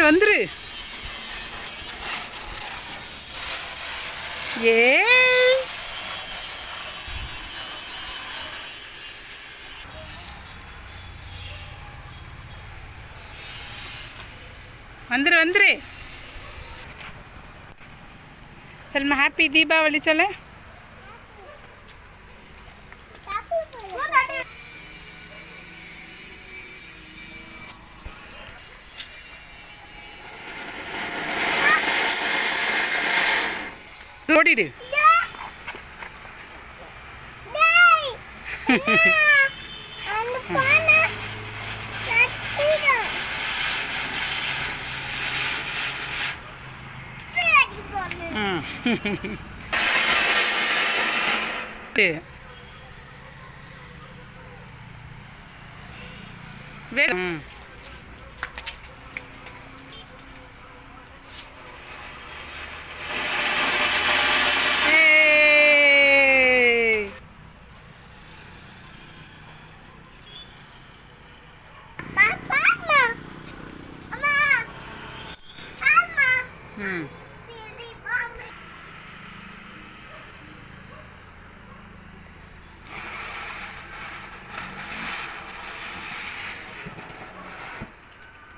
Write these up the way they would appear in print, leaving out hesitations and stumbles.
வந்துரு. ஏ வந்துரு வந்துரு. சொல்லுமா ஹாப்பி தீபாவளி சொல்லு. ஓடிடு.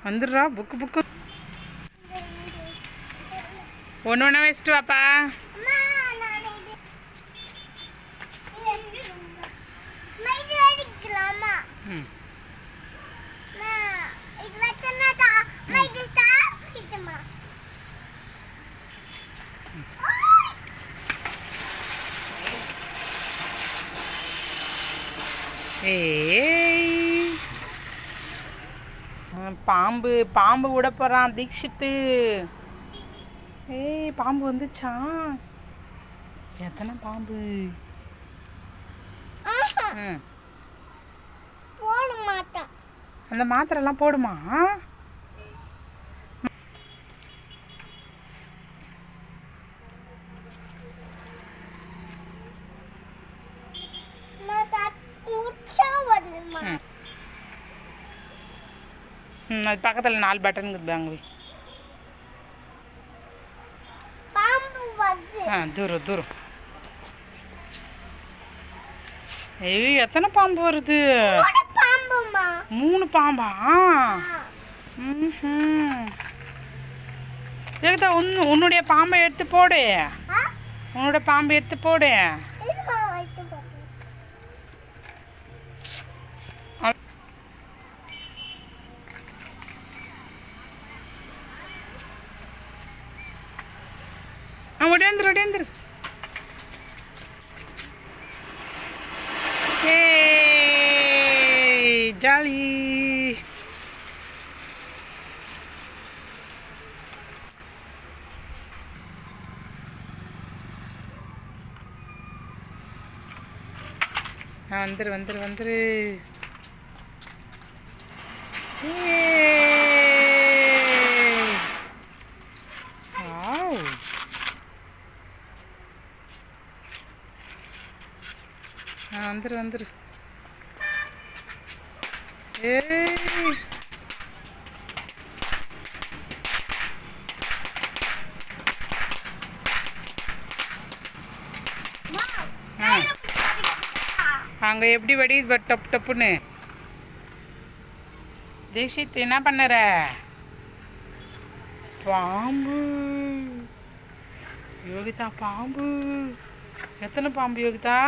வந்துடுறா. புக்கு ஒன்று ஒன்றா வச்சுட்டு வாப்பா. பாம்பு பாம்பு விட போகிறான் தீக்ஷித்து. ஏய் பாம்பு வந்துச்சா? எத்தனை பாம்பு? அந்த மாத்திரைலாம் போடுமா? அது பக்கத்தில் 4 பட்டன் இருக்குதாங்க. தூரம். ஏய் எத்தனை பாம்பு வருது? 3 பாம்பா? ஏதா உன்னுடைய பாம்பை எடுத்து போடு. உன்னோட பாம்பை எடுத்து போடு. ஒடியாந்துரு. ஜாலி. வந்துரு. வந்துரு. ஏய் அங்கே எப்படி வடியுது டப்பு டப்புன்னு. தீக்ஷித் என்ன பண்ணுற? பாம்பு யோகிதா, பாம்பு. எத்தனை பாம்பு யோகிதா?